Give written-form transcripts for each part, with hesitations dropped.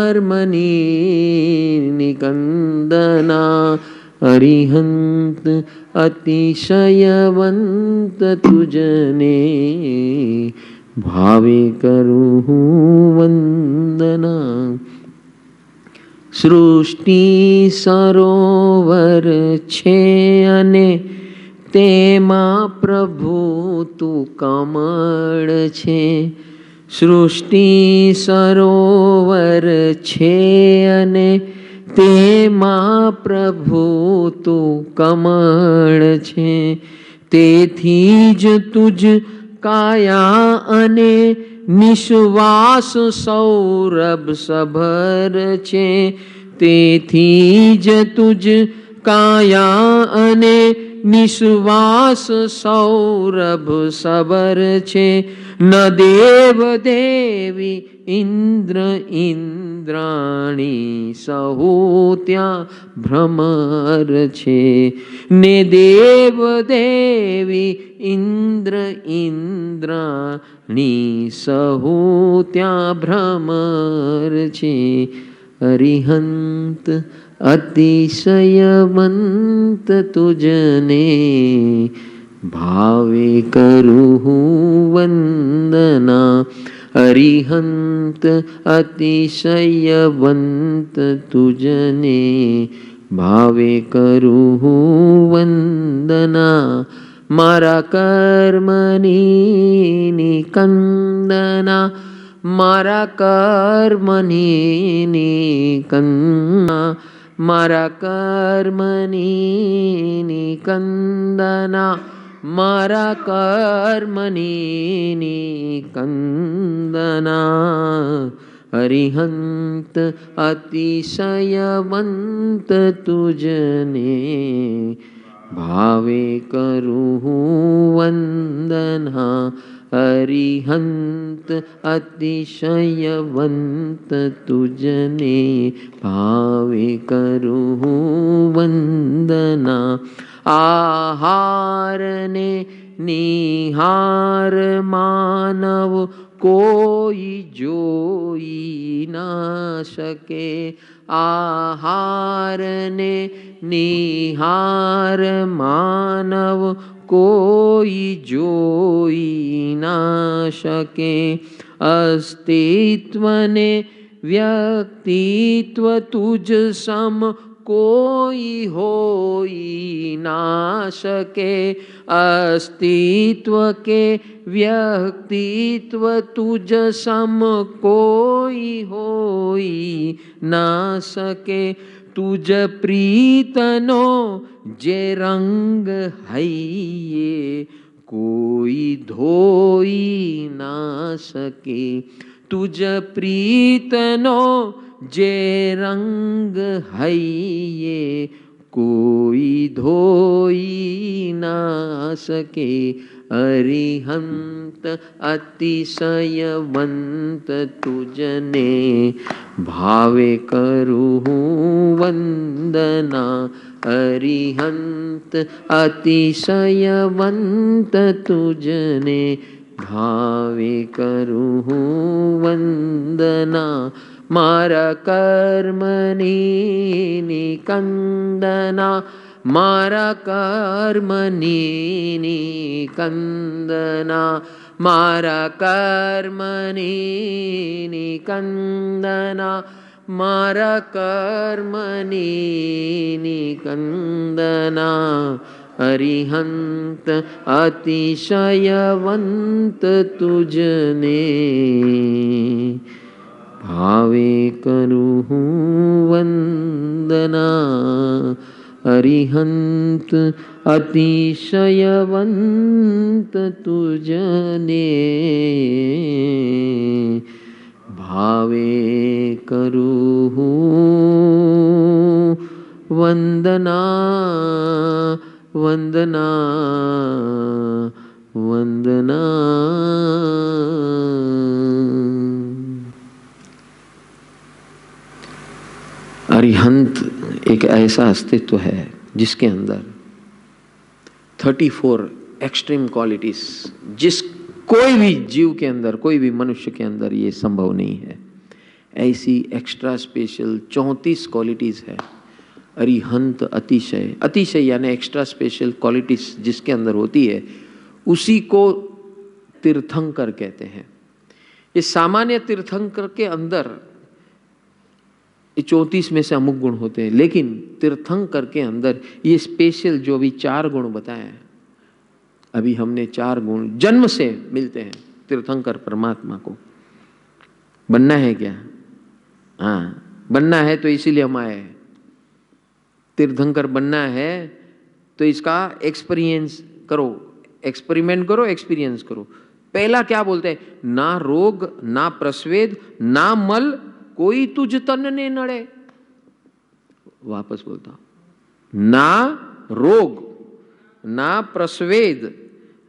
कर्मणि निकंदना अरिहंत अतिशयवंत तुझने भावे करूँ वंदना। सृष्टि सरोवर छे अने तेमा प्रभु तू कमळ छे। सृष्टि सरोवर छे अने तेमा प्रभु तू कमळ छे। तेथी ज तुझ काया अने निश्वास सौरभ सभर छे। तेथी ज तुझ काया अने निश्वास सौरभ सबर छे। न देव देवी इंद्र इंद्राणी सहु त्या भ्रमर छे। ने देव देवी इंद्र इंद्राणी सहु त्या भ्रमर छे। अरिहंत अतिशयवंत तुझने भावे करूँ वंदना। अरिहंत अतिशयवंत तुझने भावे करूँ वंदना। मारा कर्मणि निकंदना मारा कर्मणि निकंदना। मारा कर्मणि निकंदना मारा कर्मणि निकंदना। अरिहंत अतिशयवंत तुझने भावे करूँ वंदना। अरिहंत अतिशयवंत तुझने भावे करूँ वंदना। आहार ने निहार मानव कोई जोई ना सके। आहार ने निहार मानव कोई जोई ना सके। अस्तित्व ने व्यक्तित्व तुझ सम कोई होई ना सके। अस्तित्व के व्यक्तित्व तुझ सम कोई होई ना सके। तुझ प्रीतनो जे रंग हइये कोई धोई ना सके। तुझ प्रीतनो जे रंग हइये कोई धोई ना सके। अरिहंत अतिशयवंत तुझने भावे करूँ वंदना। अरिहंत अतिशयवंत तुझने भावे करूँ वंदना। मारा कर्मणि निकंदना मारा कर्मणि निकंदना। मारा कर्मणि निकंदना मारा कर्मणि निकंदना। अरिहंत अतिशयवंत तुझने भावे करूँ वंदना। अरिहंत अतिशयवंत तुझने भावे करूँ वंदना। वंदना वंदना। अरिहंत एक ऐसा अस्तित्व है जिसके अंदर 34 एक्सट्रीम क्वालिटीज, जिस कोई भी जीव के अंदर, कोई भी मनुष्य के अंदर ये संभव नहीं है। ऐसी एक्स्ट्रा स्पेशल 34 क्वालिटीज है। अरिहंत अतिशय, अतिशय यानी एक्स्ट्रा स्पेशल क्वालिटीज जिसके अंदर होती है उसी को तीर्थंकर कहते हैं। ये सामान्य तीर्थंकर के अंदर 34 में से अमुक गुण होते हैं, लेकिन तीर्थंकर के अंदर ये स्पेशल जो भी 4 गुण बताए हैं, अभी हमने 4 गुण जन्म से मिलते हैं तीर्थंकर परमात्मा को। बनना है क्या? हाँ, बनना है तो इसीलिए हम आए हैं। तीर्थंकर बनना है तो इसका एक्सपीरियंस करो, एक्सपेरिमेंट करो, एक्सपीरियंस करो। पहला क्या बोलते हैं? ना रोग ना प्रस्वेद ना मल कोई तुझ तन ने नड़े। वापस बोलता हूं, ना रोग ना प्रस्वेद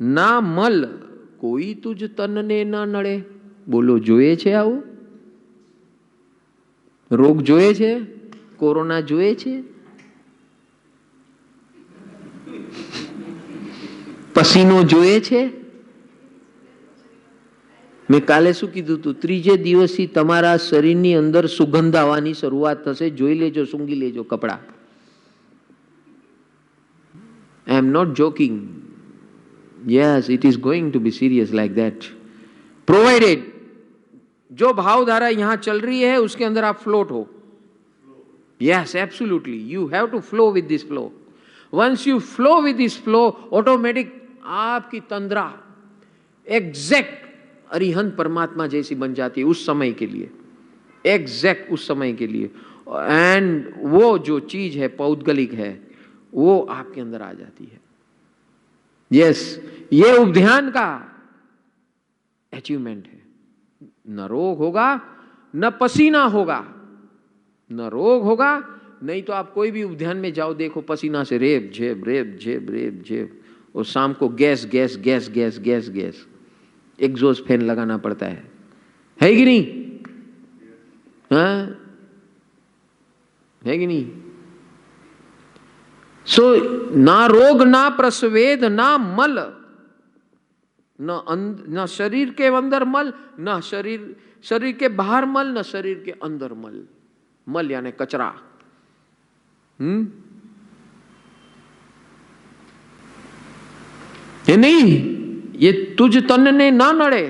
ना मल कोई तुझ तन ने न नड़े। बोलो, જોયે છે આવું? રોગ જોઈએ છે? કોરોના જોઈએ છે? પસીનો જોઈએ છે? મેં કાલે શું કીધું તું? ત્રીજે દિવસથી તમારા શરીરની અંદર સુગંધ આવવાની શરૂઆત થશે. જોઈ લેજો, સૂંઘી લેજો કપડા. I am not joking. Yes, it is going to be serious like that. Provided जो भावधारा यहां चल रही है उसके अंदर आप फ्लोट हो. Yes, absolutely. You have to flow with this flow. Once you flow with this flow, automatic आपकी तंद्रा एग्जैक्ट अरिहंत परमात्मा जैसी बन जाती है उस समय के लिए, एग्जैक्ट उस समय के लिए. एंड वो जो चीज है पौद्गलिक है वो आपके अंदर आ जाती है. यस, ये उपध्यान का अचीवमेंट है. न रोग होगा न पसीना होगा, न रोग होगा. नहीं तो आप कोई भी उपध्यान में जाओ, देखो पसीना से रेब झेब रेब झेब रेब झेब, और शाम को gas gas gas gas gas gas exhaust fan लगाना पड़ता है कि नहीं? हाँ, है कि नहीं? सो ना रोग ना प्रस्वेद ना मल, न शरीर के अंदर मल, न शरीर के बाहर मल, न शरीर के अंदर मल. मल यानी कचरा. ये नहीं, ये तुझ तन ने ना नड़े,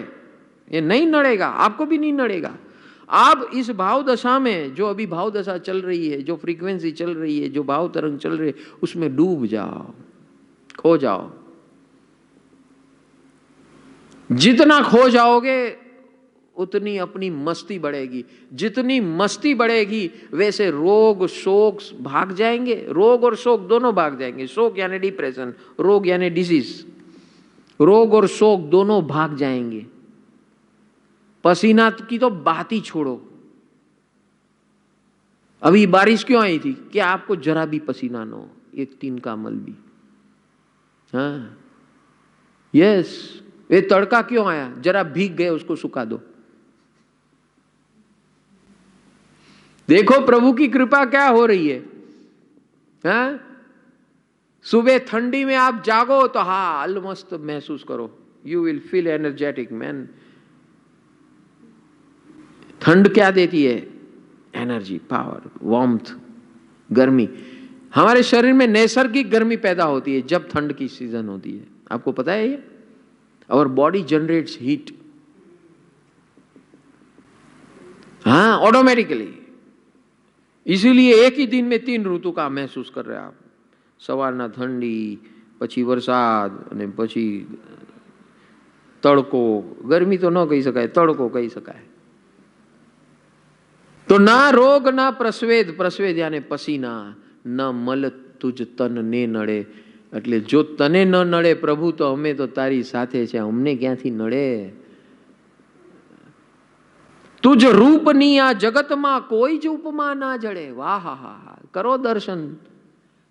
ये नहीं नड़ेगा, आपको भी नहीं नड़ेगा. आप इस भाव दशा में, जो अभी भाव दशा चल रही है, जो फ्रीक्वेंसी चल रही है, जो भाव तरंग चल रही है, उसमें डूब जाओ, खो जाओ. जितना खो जाओगे उतनी अपनी मस्ती बढ़ेगी. जितनी मस्ती बढ़ेगी वैसे रोग शोक भाग जाएंगे. रोग और शोक दोनों भाग जाएंगे. शोक यानी डिप्रेशन, रोग यानी डिजीज. रोग और शोक दोनों भाग जाएंगे. पसीना की तो बात ही छोड़ो. अभी बारिश क्यों आई थी? कि आपको जरा भी पसीना न हो, एक तीन का अमल भी. हाँ, यस. ये तड़का क्यों आया? जरा भीग गए, उसको सुखा दो. देखो प्रभु की कृपा क्या हो रही है. हाँ, सुबह ठंडी में आप जागो तो हाँ अलमस्त महसूस करो. You will feel energetic man. ठंड क्या देती है? एनर्जी, पावर, वार्मथ, गर्मी. हमारे शरीर में नैसर्गिक गर्मी पैदा होती है जब ठंड की सीजन होती है. आपको पता है ये? Our body generates heat. हाँ, ऑटोमेटिकली. इसीलिए एक ही दिन में 3 ऋतु का महसूस कर रहे हैं आप. સવારના ઠંડી, પછી વરસાદ અને પછી તડકો. ગરમી તો ન કહી શકાય, તડકો કહી શકાય. તો ના રોગ ના પ્રસ્વેદ, પ્રસ્વેદ यानी પસીના, ન મલ તુજ તન ને નડે. એટલે જો તને ન નડે પ્રભુ તો અમે તો તારી સાથે છે, અમને ક્યાંથી નડે. તુજ રૂપની આ જગતમાં કોઈ જ ઉપમા ના જડે. વાહ હા હા હા, કરો દર્શન.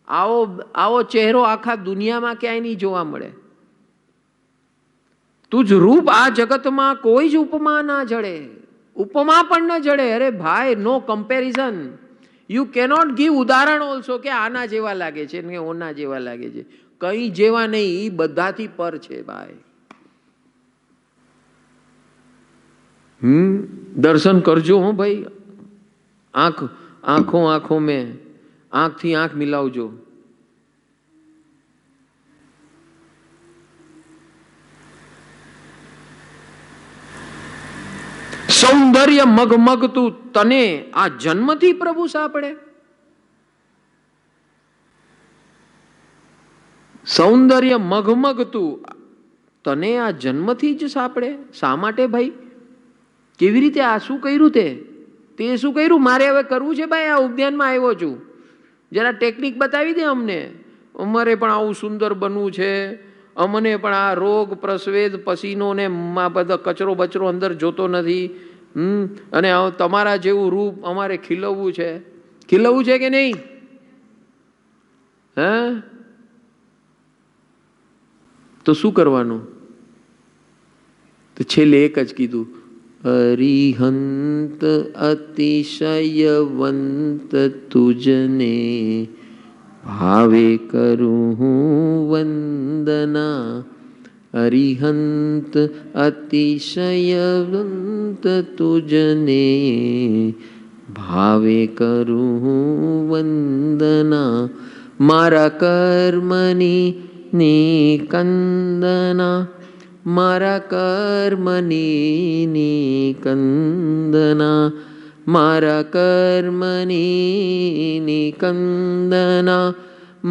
આવો ચહેરો આખા દુનિયામાં ક્યાંય નહીં જોવા મળે. તુજ રૂપ આ જગતમાં કોઈ જ ઉપમા ના જડે. ઉપમા પણ ન જડે. અરે ભાઈ, નો કમ્પેરિઝન. યુ કેનોટ ગીવ ઉદાહરણ ઓલ્સો કે આના જેવા લાગે છે ને ઓના જેવા લાગે છે. કઈ જેવા નહીં, બધાથી પર છે ભાઈ. दर्शन करजो हो भाई, आंखों में आंख थी आंख मिलावजो। સૌંદર્ય મગમગતું તને આ જન્મથી પ્રભુ સાંપડે। સૌંદર્ય મગમગતું તને આ જન્મથી જ સાંપડે। શા માટે ભાઈ? કેવી રીતે? આ શું કર્યું તે શું કર્યું? મારે હવે કરવું છે ભાઈ, આ ઉદ્યાનમાં આવ્યો છું, જરા ટેકનિક બતાવી દે અમને। અમારે પણ આવું સુંદર બનવું છે, અમને પણ આ રોગ પ્રસ્વેદ પસીનો ને બધા કચરો બચરો અંદર જોતો નથી, અને તમારા જેવું રૂપ અમારે ખીલવવું છે। ખીલવવું છે કે નહીં? હે? તો શું કરવાનું? તો છેલ્લે એક જ કીધું, અરિહંત અતિશયવંત તુજને ભાવે કરું હું વંદના। અરિહંત અતિશયવંત તુજને ભાવે કરું હું વંદના। મારા કર્મની નિકંદના, મારા કર્મની નિકંદના, મારા કર્મની નિકંદના,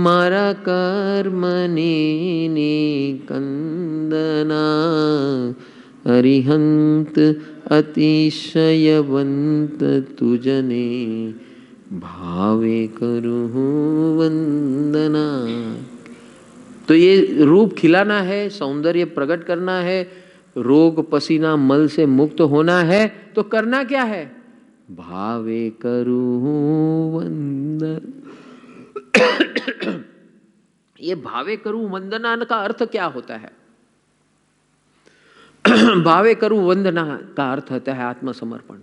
મારા કર્મની નિકંદના। અરિહંત અતિશયવંત તુજને भावे करूं वंदना। तो ये रूप खिलाना है, सौंदर्य प्रकट करना है, रोग पसीना मल से मुक्त होना है, तो करना क्या है? भावे करूं वंदना। ये भावे करूं वंदना का अर्थ क्या होता है? भावे करूं वंदना का अर्थ होता है आत्मसमर्पण।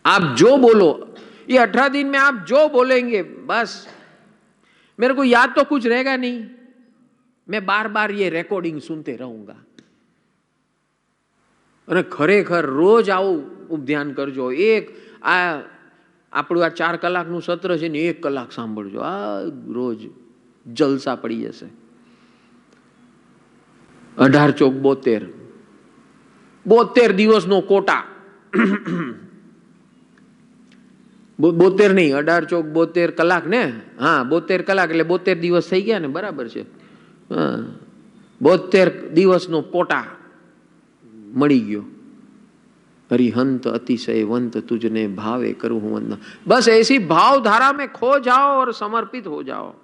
आप जो बोलो, ये 18 दिन में आप जो बोलेंगे, बस मेरे को याद तो कुछ रहेगा नहीं, मैं बार बार ये रिकॉर्डिंग सुनते रहूंगा। અને ખરેખર રોજ આવું ધ્યાન કરજો। એક આપણું આ 4 કલાકનું સત્ર છે ને 1 કલાક સાંભળજો, આ રોજ જલસા પડી જશે। 18 ચોક 72 દિવસનો કોટા। 72 નહીં, 18 ચોક 72 કલાક ને, હા 72 કલાક એટલે 72 દિવસ થઈ ગયા ને, બરાબર છે। 72 દિવસનો કોટા મળી ગયો। हरिहंत अतिशयवंत तुझने भावे करूं वंदना। बस ऐसी भाव धारा में खो जाओ और समर्पित हो जाओ।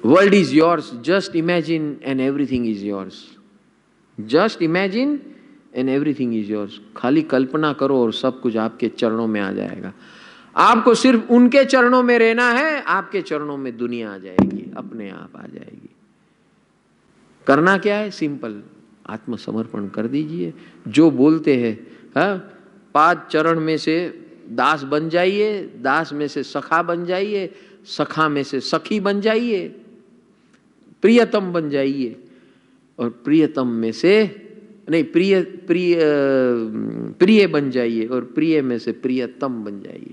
World is yours, just imagine and everything is yours. Just imagine and everything is yours. खाली कल्पना करो और सब कुछ आपके चरणों में आ जाएगा। आपको सिर्फ उनके चरणों में रहना है, आपके चरणों में दुनिया आ जाएगी, अपने आप आ जाएगी। करना क्या है? सिंपल, आत्मसमर्पण कर दीजिए। जो बोलते हैं, 5 चरण में से दास बन जाइए, दास में से सखा बन जाइए, सखा में से सखी बन जाइए, प्रियतम बन जाइए, और प्रियतम में से नहीं प्रिय प्रिय प्रिय बन जाइए, और प्रिय में से प्रियतम बन जाइए।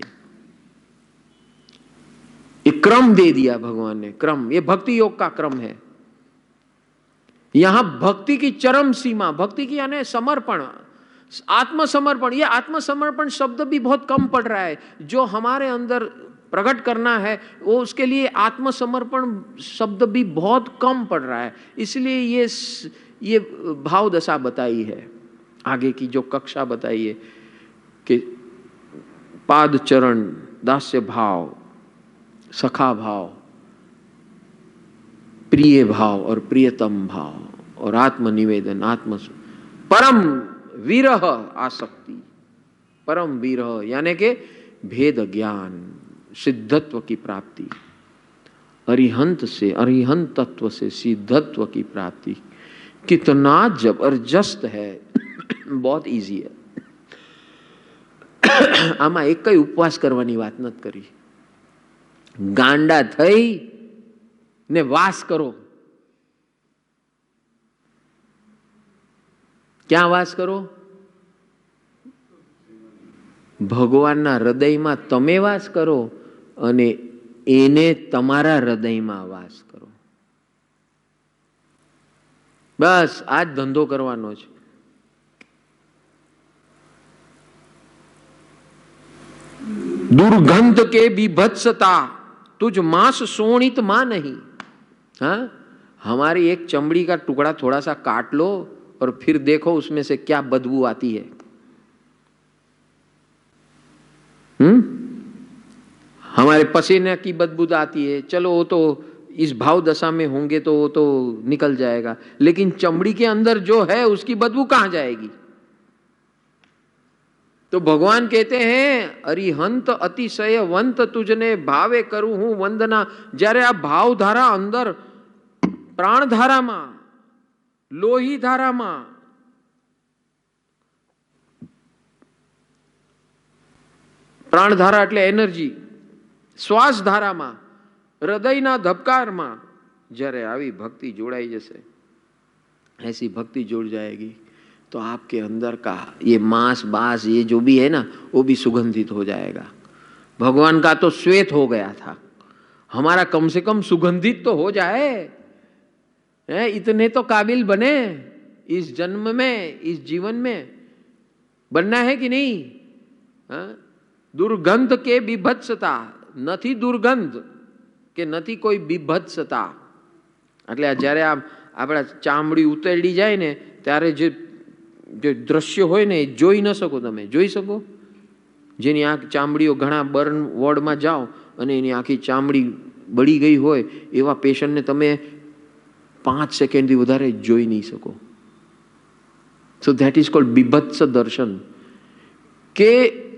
ये क्रम दे दिया भगवान ने, क्रम। ये भक्ति योग का क्रम है। यहां भक्ति की चरम सीमा, भक्ति की यानी समर्पण, आत्मसमर्पण। ये आत्मसमर्पण शब्द भी बहुत कम पड़ रहा है। जो हमारे अंदर प्रकट करना है वो, उसके लिए आत्मसमर्पण शब्द भी बहुत कम पड़ रहा है। इसलिए ये भाव दशा बताई है, आगे की जो कक्षा बताई है कि पाद चरण, दास्य भाव, सखा भाव, प्रिय भाव और प्रियतम भाव, और आत्मनिवेदन, परम विरह आसक्ति, परम विरह यानी के भेद ज्ञान, सिद्धत्व की प्राप्ति, अरिहंत से, अरिहंत तत्व से सिद्धत्व की प्राप्ति। कितना जबरदस्त है, बहुत इजी है। आमा एक कई उपवास करवानी बात नत करी। गांडा थई ने वास करो, ક્યાં વાસ કરો? ભગવાનના હૃદયમાં તમે વાસ કરો અને એને તમારા હૃદયમાં વાસ કરો. બસ આ જ ધંધો કરવાનો છે. दुर्गंध के बीभत्सता तुझ मांस शोणित मां नहीं. हाँ, हमारी एक चमड़ी का टुकड़ा थोड़ा सा काट लो और फिर देखो उसमें से क्या बदबू आती है. हमारे पसीने की बदबू आती है, चलो वो तो इस भाव दशा में होंगे तो वो तो निकल जाएगा, लेकिन चमड़ी के अंदर जो है उसकी बदबू कहां जाएगी? तो भगवान कहते हैं अरिहंत अतिशयवंत तुझने भावे करूं हूं वंदना. જ્યારે આ ભાવ ધારા અંદર પ્રાણ ધારામાં, લોહી ધારામાં, પ્રાણ ધારા એટલે એનર્જી, શ્વાસ ધારામાં, હૃદયના ધબકારમાં જ્યારે આવી ભક્તિ જોડાઈ જશે, ऐसी भक्ति जुड़ जाएगी तो आपके अंदर का ये मांस बास ये जो भी है ना वो भी सुगंधित हो जाएगा. भगवान का तो श्वेत हो गया था, हमारा कम से कम सुगंधित तो हो जाए. इतने तो काबिल बने इस जन्म में, इस जीवन में बनना है कि नहीं? दुर्गंध के बीभत्सता નથી, दुर्गंध કે નથી કોઈ બીભત્સતા. એટલે જ્યારે આપણા ચામડી ઉતરડી જાય ને ત્યારે જે દ્રશ્ય હોય ને એ જોઈ ન શકો. તમે જોઈ શકો? જેની આંખ ચામડીઓ ઘણા બર્ન વોર્ડમાં જાઓ અને એની આખી ચામડી બળી ગઈ હોય એવા પેશન્ટને તમે 5 સેકન્ડથી વધારે જોઈ નહીં શકો. सो दैट इज कॉल्ड बीभत्स दर्शन. के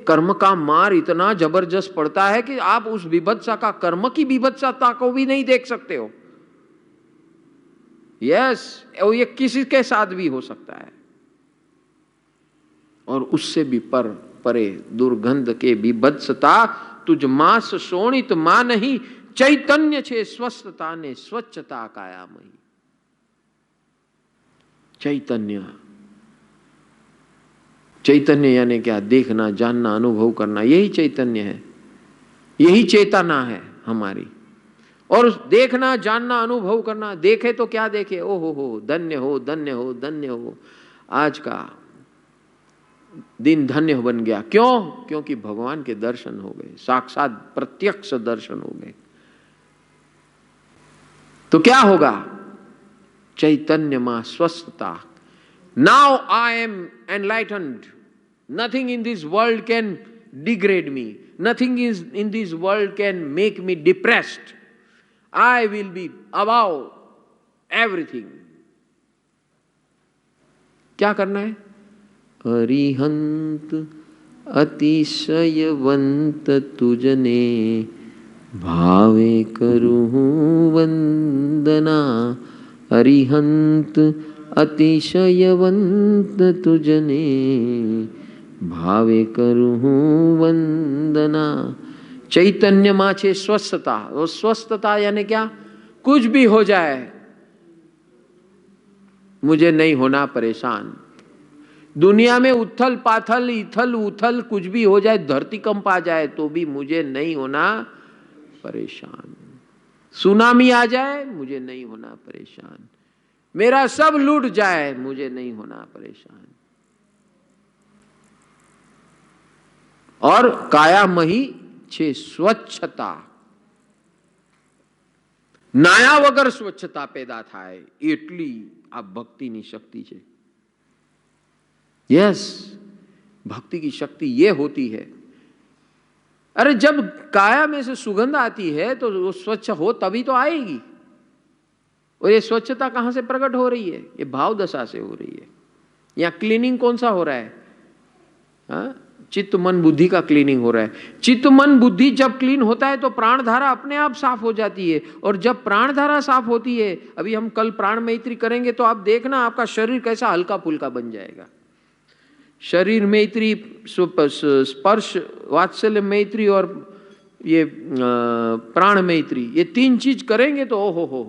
कर्म का मार इतना जबरदस्त पड़ता है कि आप उस बीभत्सा का, कर्म की बीभत्सता को भी नहीं देख सकते हो. यस, ये किसी के साथ भी हो सकता है. और उससे भी परे दुर्गंध के बीभत्सता तुझ मास शोणित मां नहीं. चैतन्य छे स्वस्थता ने स्वच्छता कायामयी. चैतन्य, चैतन्य यानी क्या? देखना, जानना, अनुभव करना, यही चैतन्य है, यही चेतना है हमारी. और देखना, जानना, अनुभव करना. देखे तो क्या देखे? ओ हो, धन्य हो, धन्य हो, धन्य हो. आज का दिन धन्य बन गया. क्यों? क्योंकि भगवान के दर्शन हो गए, साक्षात प्रत्यक्ष दर्शन हो गए. तो क्या होगा? चैतन्य मां स्वस्थता. Now I am enlightened. Nothing in this world can degrade me. Nothing in this world can make me depressed. I will be above everything. क्या करना है? अरिहंत अतिशयवंत तुझने भावे करूं वंदना. अरिहंत अतिशयवंत तुझने भावे करूं वंदना. चैतन्य मां छे स्वस्थता. वो स्वस्थता यानी क्या? कुछ भी हो जाए मुझे नहीं होना परेशान. दुनिया में उथल पाथल, इथल उथल कुछ भी हो जाए, धरती कंप आ जाए तो भी मुझे नहीं होना परेशान. सुनामी आ जाए मुझे नहीं होना परेशान. मेरा सब लूट जाए मुझे नहीं होना परेशान. और कायामयी છે સ્વચ્છતા. નાયા વગર સ્વચ્છતા પેદા થાય એટલી આ ભક્તિની શક્તિ છે. यस, भक्ति की शक्ति ये होती है. अरे जब काया में से सुगंध आती है तो वो स्वच्छ हो तभी तो आएगी. और ये स्वच्छता कहां से प्रकट हो रही है? ये भाव दशा से हो रही है. यहाँ क्लीनिंग कौन सा हो रहा है? हाँ, चित्त मन बुद्धि का क्लीनिंग हो रहा है. चित्त मन बुद्धि जब क्लीन होता है तो प्राण धारा अपने आप साफ हो जाती है. और जब प्राण धारा साफ होती है, अभी हम कल प्राण मैत्री करेंगे तो आप देखना आपका शरीर कैसा हल्का फुल्का बन जाएगा. शरीर मैत्री, स्पर्श वात्सल्य मैत्री और ये प्राण मैत्री, ये 3 चीज करेंगे तो ओ हो